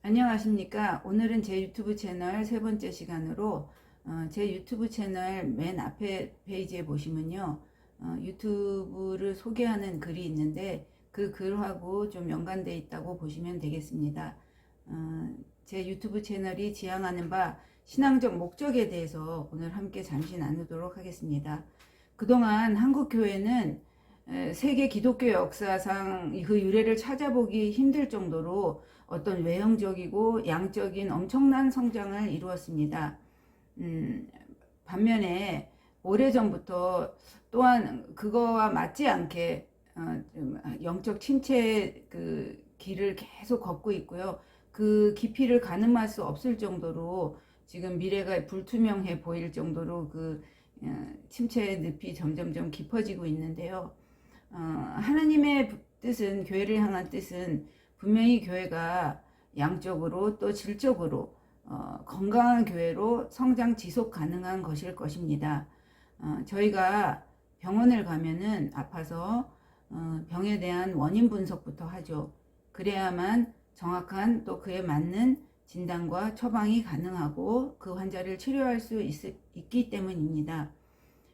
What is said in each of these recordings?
안녕하십니까. 오늘은 제 유튜브 채널 세 번째 시간으로 제 유튜브 채널 맨 앞에 페이지에 보시면요, 유튜브를 소개하는 글이 있는데 그 글하고 좀 연관되어 있다고 보시면 되겠습니다. 제 유튜브 채널이 지향하는 바 신앙적 목적에 대해서 오늘 함께 잠시 나누도록 하겠습니다. 그동안 한국 교회는 세계 기독교 역사상 그 유래를 찾아보기 힘들 정도로 어떤 외형적이고 양적인 엄청난 성장을 이루었습니다. 반면에 오래전부터 또한 그거와 맞지 않게 영적 침체의 그 길을 계속 걷고 있고요. 그 깊이를 가늠할 수 없을 정도로 지금 미래가 불투명해 보일 정도로 그 침체의 늪이 점점점 깊어지고 있는데요. 하나님의 뜻은, 교회를 향한 뜻은 분명히 교회가 양적으로 또 질적으로 건강한 교회로 성장 지속 가능한 것일 것입니다. 저희가 병원을 가면은 아파서 병에 대한 원인 분석부터 하죠. 그래야만 정확한 또 그에 맞는 진단과 처방이 가능하고 그 환자를 치료할 수 있기 때문입니다.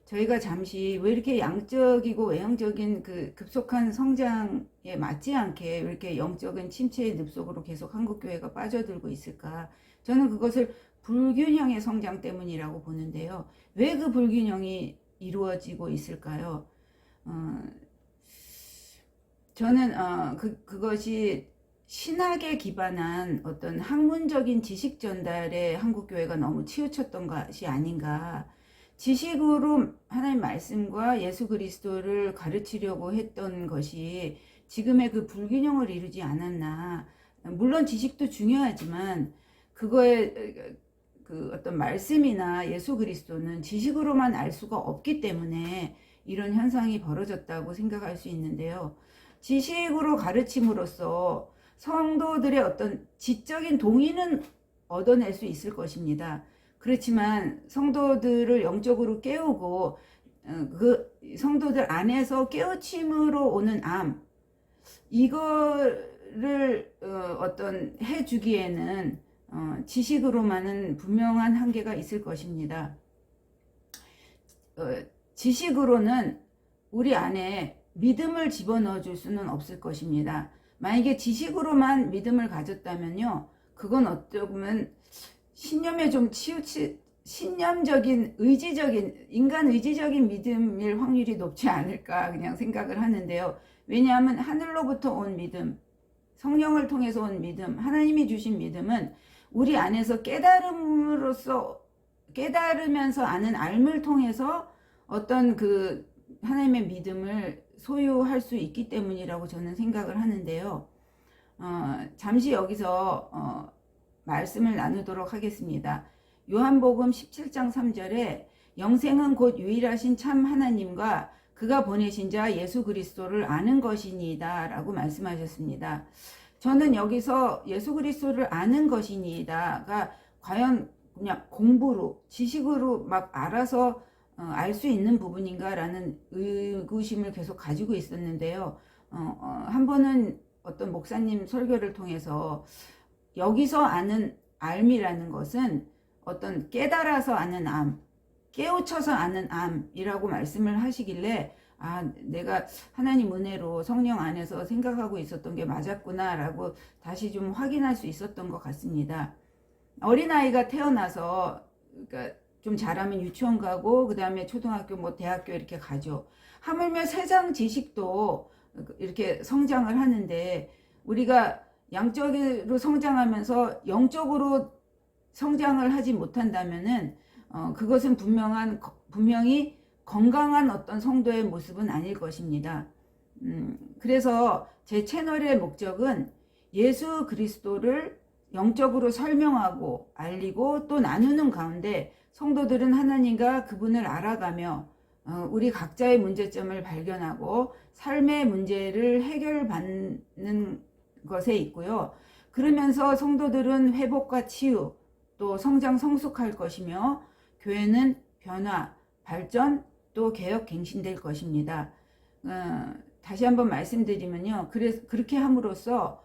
저희가 잠시 왜 이렇게 양적이고 외형적인 그 급속한 성장에 맞지 않게 왜 이렇게 영적인 침체의 늪속으로 계속 한국교회가 빠져들고 있을까? 저는 그것을 불균형의 성장 때문이라고 보는데요. 왜 그 불균형이 이루어지고 있을까요? 저는 그것이 신학에 기반한 어떤 학문적인 지식 전달에 한국교회가 너무 치우쳤던 것이 아닌가. 지식으로 하나님 말씀과 예수 그리스도를 가르치려고 했던 것이 지금의 그 불균형을 이루지 않았나. 물론 지식도 중요하지만 그거의 그 어떤 말씀이나 예수 그리스도는 지식으로만 알 수가 없기 때문에 이런 현상이 벌어졌다고 생각할 수 있는데요. 지식으로 가르침으로써 성도들의 어떤 지적인 동의는 얻어낼 수 있을 것입니다. 그렇지만 성도들을 영적으로 깨우고 그 성도들 안에서 깨우침으로 오는 암, 이거를 어떤 해주기에는 지식으로만은 분명한 한계가 있을 것입니다. 지식으로는 우리 안에 믿음을 집어넣어 줄 수는 없을 것입니다. 만약에 지식으로만 믿음을 가졌다면요, 그건 어떻게 보면 신념에 좀 신념적인 의지적인 인간 의지적인 믿음일 확률이 높지 않을까 그냥 생각을 하는데요. 왜냐하면 하늘로부터 온 믿음, 성령을 통해서 온 믿음, 하나님이 주신 믿음은 우리 안에서 깨달으면서 아는 알을 통해서 어떤 그 하나님의 믿음을 소유할 수 있기 때문이라고 저는 생각을 하는데요. 잠시 여기서 말씀을 나누도록 하겠습니다. 요한복음 17장 3절에 영생은 곧 유일하신 참 하나님과 그가 보내신 자 예수 그리스도를 아는 것이니이다 라고 말씀하셨습니다. 저는 여기서 예수 그리스도를 아는 것이니이다가 과연 그냥 공부로 지식으로 막 알아서 알 수 있는 부분인가 라는 의구심을 계속 가지고 있었는데요. 한 번은 어떤 목사님 설교를 통해서 여기서 아는 알미라는 것은 어떤 깨달아서 아는 암, 깨우쳐서 아는 암이라고 말씀을 하시길래 내가 하나님 은혜로 성령 안에서 생각하고 있었던 게 맞았구나 라고 다시 좀 확인할 수 있었던 것 같습니다. 어린아이가 태어나서 그러니까 좀 자라면 유치원 가고 그 다음에 초등학교 뭐 대학교 이렇게 가죠. 하물며 세상 지식도 이렇게 성장을 하는데 우리가 양적으로 성장하면서 영적으로 성장을 하지 못한다면은 그것은 분명히 건강한 어떤 성도의 모습은 아닐 것입니다. 그래서 제 채널의 목적은 예수 그리스도를 영적으로 설명하고 알리고 또 나누는 가운데 성도들은 하나님과 그분을 알아가며 우리 각자의 문제점을 발견하고 삶의 문제를 해결받는 것에 있고요. 그러면서 성도들은 회복과 치유 또 성장 성숙할 것이며 교회는 변화, 발전 또 개혁 갱신될 것입니다. 다시 한번 말씀드리면요. 그렇게 함으로써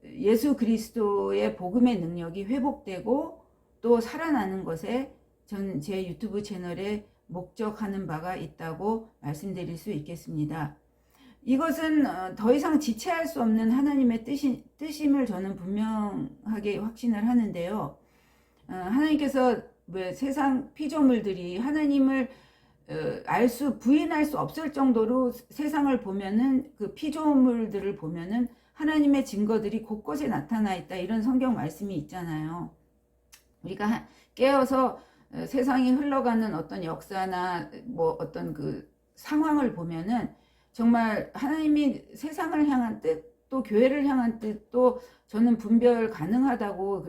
예수 그리스도의 복음의 능력이 회복되고 또 살아나는 것에 전 제 유튜브 채널에 목적하는 바가 있다고 말씀드릴 수 있겠습니다. 이것은 더 이상 지체할 수 없는 하나님의 뜻임을 저는 분명하게 확신을 하는데요. 하나님께서 왜 세상 피조물들이 하나님을 부인할 수 없을 정도로 세상을 보면은 그 피조물들을 보면은 하나님의 증거들이 곳곳에 나타나 있다, 이런 성경 말씀이 있잖아요. 우리가 깨어서 세상이 흘러가는 어떤 역사나 뭐 어떤 그 상황을 보면은 정말 하나님이 세상을 향한 뜻, 또 교회를 향한 뜻도 저는 분별 가능하다고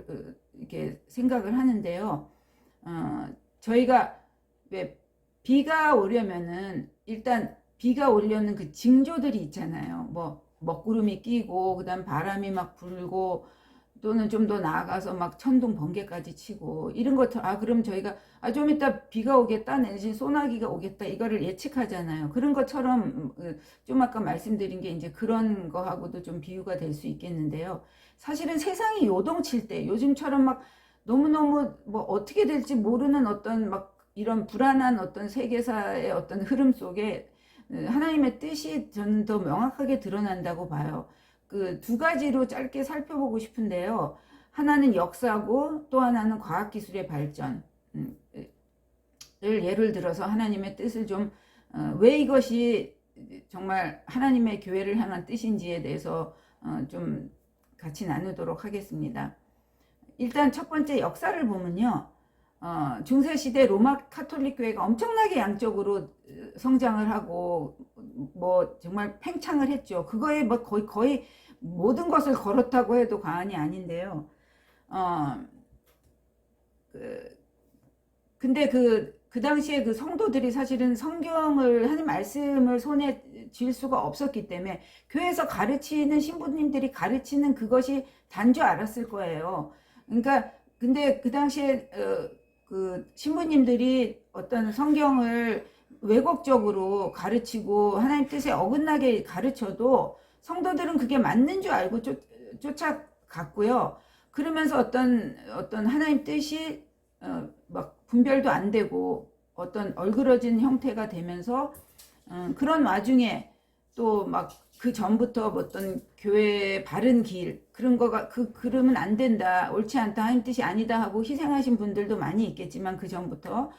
이렇게 생각을 하는데요. 저희가 왜 비가 오려면은 일단 비가 오려는 그 징조들이 있잖아요. 뭐 먹구름이 끼고 그다음 바람이 막 불고 또는 좀 더 나아가서 막 천둥 번개까지 치고 이런 것들, 그럼 저희가 좀 이따 비가 오겠다, 내지 소나기가 오겠다, 이거를 예측하잖아요. 그런 것처럼 좀 아까 말씀드린 게 이제 그런 거하고도 좀 비유가 될 수 있겠는데요. 사실은 세상이 요동칠 때, 요즘처럼 막 너무너무 뭐 어떻게 될지 모르는 어떤 막 이런 불안한 어떤 세계사의 어떤 흐름 속에 하나님의 뜻이 저는 더 명확하게 드러난다고 봐요. 그 두 가지로 짧게 살펴보고 싶은데요. 하나는 역사고 또 하나는 과학기술의 발전. 예를 들어서 하나님의 뜻을 좀 왜 이것이 정말 하나님의 교회를 향한 뜻인지에 대해서 좀 같이 나누도록 하겠습니다. 일단 첫 번째 역사를 보면요. 중세시대 로마 카톨릭 교회가 엄청나게 양적으로 성장을 하고 뭐 정말 팽창을 했죠. 그거에 뭐 거의 모든 것을 걸었다고 해도 과언이 아닌데요. 근데 그 당시에 그 성도들이 사실은 성경을, 하나님 말씀을 손에 쥘 수가 없었기 때문에 교회에서 가르치는 신부님들이 가르치는 그것이 단 줄 알았을 거예요. 그러니까 근데 그 당시에 그 신부님들이 어떤 성경을 왜곡적으로 가르치고 하나님 뜻에 어긋나게 가르쳐도 성도들은 그게 맞는 줄 알고 쫓아갔고요. 그러면서 어떤 하나님 뜻이 막 분별도 안 되고 어떤 얼그러진 형태가 되면서 그런 와중에 또 막 그 전부터 어떤 교회의 바른 길, 그런 거가 그러면 안 된다, 옳지 않다, 하나님 뜻이 아니다 하고 희생하신 분들도 많이 있겠지만 그 전부터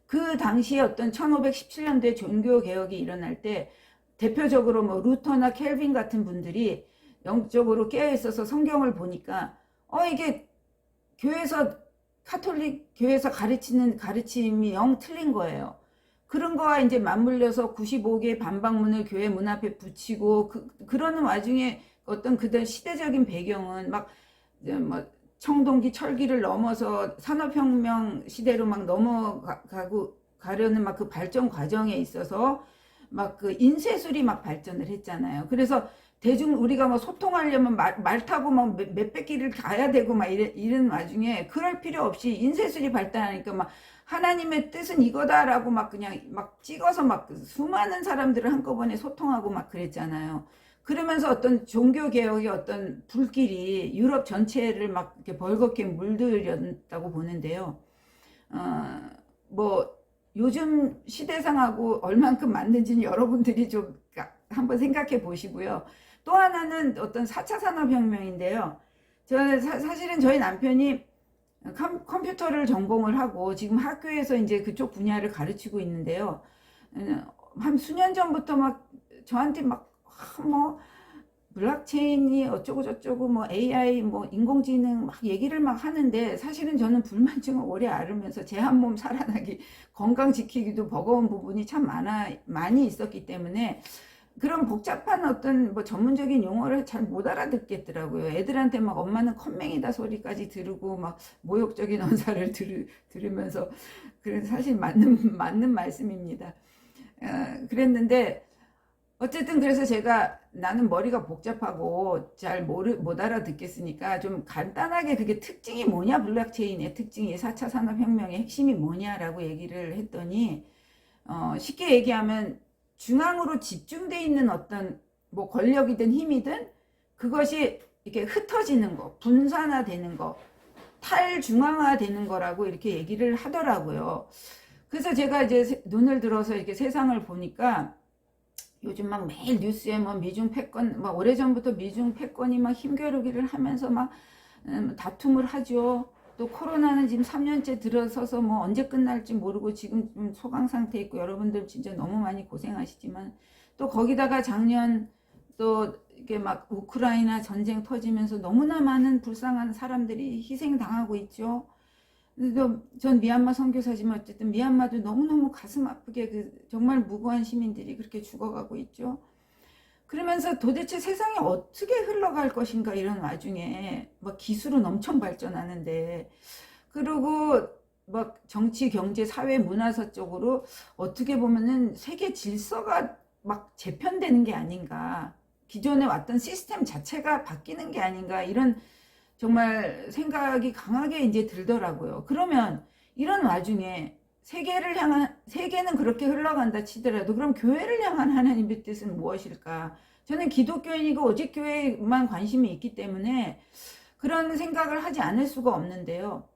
그 당시에 어떤 1517년도에 종교 개혁이 일어날 때 대표적으로 뭐 루터나 켈빈 같은 분들이 영적으로 깨어 있어서 성경을 보니까 이게 교회에서 카톨릭 교회에서 가르치는 가르침이 영 틀린 거예요. 그런 거와 이제 맞물려서 95개의 반박문을 교회 문 앞에 붙이고 그러는 와중에 어떤 그들 시대적인 배경은 막 청동기 철기를 넘어서 산업혁명 시대로 막 가려는 막 그 발전 과정에 있어서 막 그 인쇄술이 막 발전을 했잖아요. 그래서 우리가 뭐 소통하려면 말 타고 막 몇백 길을 가야 되고 막 이런 와중에 그럴 필요 없이 인쇄술이 발달하니까 막 하나님의 뜻은 이거다라고 막 그냥 막 찍어서 막 수많은 사람들을 한꺼번에 소통하고 막 그랬잖아요. 그러면서 어떤 종교개혁의 어떤 불길이 유럽 전체를 막 이렇게 벌겋게 물들였다고 보는데요. 뭐 요즘 시대상하고 얼만큼 맞는지는 여러분들이 좀 한번 생각해 보시고요. 또 하나는 어떤 4차 산업혁명인데요. 사실은 저희 남편이 컴퓨터를 전공을 하고 지금 학교에서 이제 그쪽 분야를 가르치고 있는데요. 한 수년 전부터 막 저한테 뭐 블록체인이 어쩌고 저쩌고 뭐 AI 뭐 인공지능 막 얘기를 막 하는데 사실은 저는 불면증을 오래 앓으면서 제 한 몸 살아나기, 건강 지키기도 버거운 부분이 참 많이 있었기 때문에 그런 복잡한 어떤 뭐 전문적인 용어를 잘 못 알아듣겠더라고요. 애들한테 막 엄마는 컴맹이다 소리까지 들으고 막 모욕적인 언사를 들으면서 그래서 사실 맞는 말씀입니다. 그랬는데 어쨌든 그래서 제가 나는 머리가 복잡하고 잘 못 알아듣겠으니까 좀 간단하게 그게 특징이 뭐냐, 블록체인의 특징이 4차 산업혁명의 핵심이 뭐냐라고 얘기를 했더니 쉽게 얘기하면 중앙으로 집중돼 있는 어떤 뭐 권력이든 힘이든 그것이 이렇게 흩어지는 거, 분산화되는 거, 탈중앙화되는 거라고 이렇게 얘기를 하더라고요. 그래서 제가 이제 눈을 들어서 이렇게 세상을 보니까 요즘 막 매일 뉴스에 뭐 미중 패권, 막 오래전부터 미중 패권이 막 힘겨루기를 하면서 막 다툼을 하죠. 또 코로나는 지금 3년째 들어서서 뭐 언제 끝날지 모르고 지금 좀 소강 상태에 있고 여러분들 진짜 너무 많이 고생하시지만 또 거기다가 작년 또 이게 막 우크라이나 전쟁 터지면서 너무나 많은 불쌍한 사람들이 희생당하고 있죠. 전 미얀마 선교사지만 어쨌든 미얀마도 너무너무 가슴 아프게 그 정말 무고한 시민들이 그렇게 죽어가고 있죠. 그러면서 도대체 세상이 어떻게 흘러갈 것인가 이런 와중에 막 기술은 엄청 발전하는데 그리고 막 정치, 경제, 사회, 문화사 쪽으로 어떻게 보면은 세계 질서가 막 재편되는 게 아닌가, 기존에 왔던 시스템 자체가 바뀌는 게 아닌가 이런 정말 생각이 강하게 이제 들더라고요. 그러면 이런 와중에 세계는 그렇게 흘러간다 치더라도 그럼 교회를 향한 하나님의 뜻은 무엇일까? 저는 기독교인이고 오직 교회에만 관심이 있기 때문에 그런 생각을 하지 않을 수가 없는데요.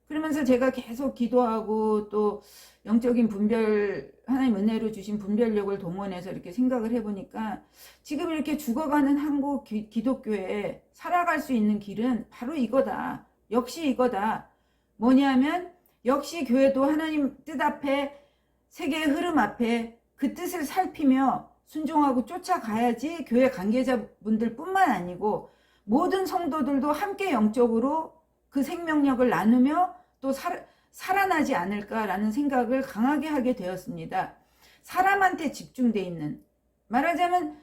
그러면서 제가 계속 기도하고 또 영적인 분별, 하나님 은혜로 주신 분별력을 동원해서 이렇게 생각을 해보니까 지금 이렇게 죽어가는 한국 기독교에 살아갈 수 있는 길은 바로 이거다. 역시 이거다. 뭐냐면 역시 교회도 하나님 뜻 앞에, 세계의 흐름 앞에 그 뜻을 살피며 순종하고 쫓아가야지 교회 관계자분들 뿐만 아니고 모든 성도들도 함께 영적으로 그 생명력을 나누며 또 살아나지 않을까라는 생각을 강하게 하게 되었습니다. 사람한테 집중돼 있는, 말하자면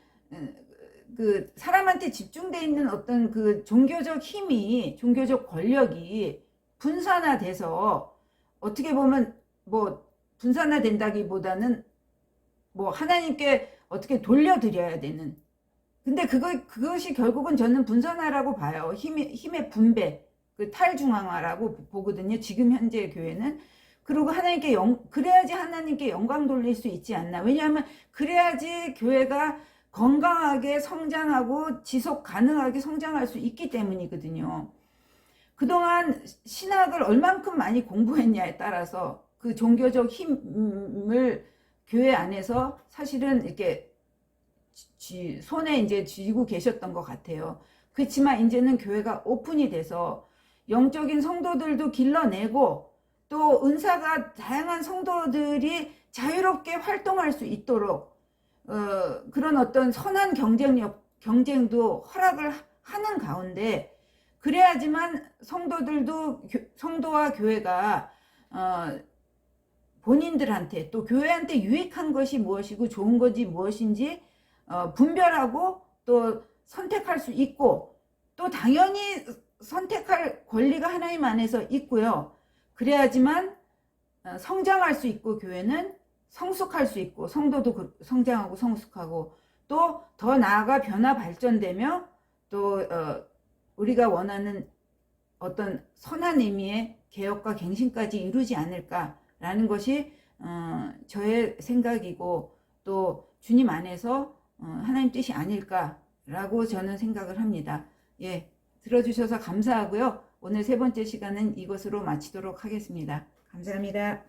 그 사람한테 집중돼 있는 어떤 그 종교적 힘이, 종교적 권력이 분산화돼서 어떻게 보면 뭐 분산화된다기보다는 뭐 하나님께 어떻게 돌려드려야 되는, 근데 그것이 결국은 저는 분산화라고 봐요. 힘의 분배, 그 탈중앙화라고 보거든요. 지금 현재 교회는. 그리고 하나님께 그래야지 하나님께 영광 돌릴 수 있지 않나. 왜냐하면 그래야지 교회가 건강하게 성장하고 지속 가능하게 성장할 수 있기 때문이거든요. 그동안 신학을 얼만큼 많이 공부했냐에 따라서 그 종교적 힘을 교회 안에서 사실은 이렇게 손에 이제 쥐고 계셨던 것 같아요. 그렇지만 이제는 교회가 오픈이 돼서 영적인 성도들도 길러내고 또 은사가 다양한 성도들이 자유롭게 활동할 수 있도록 그런 어떤 선한 경쟁도 허락을 하는 가운데 그래야지만 성도와 교회가 본인들한테 또 교회한테 유익한 것이 무엇이고 좋은 것이 무엇인지 분별하고 또 선택할 수 있고 또 당연히 선택할 권리가 하나님 안에서 있고요. 그래야지만 성장할 수 있고 교회는 성숙할 수 있고 성도도 성장하고 성숙하고 또 더 나아가 변화 발전되며 또 우리가 원하는 어떤 선한 의미의 개혁과 갱신까지 이루지 않을까라는 것이 저의 생각이고 또 주님 안에서 하나님 뜻이 아닐까라고 저는 생각을 합니다. 예, 들어주셔서 감사하고요. 오늘 세 번째 시간은 이것으로 마치도록 하겠습니다. 감사합니다.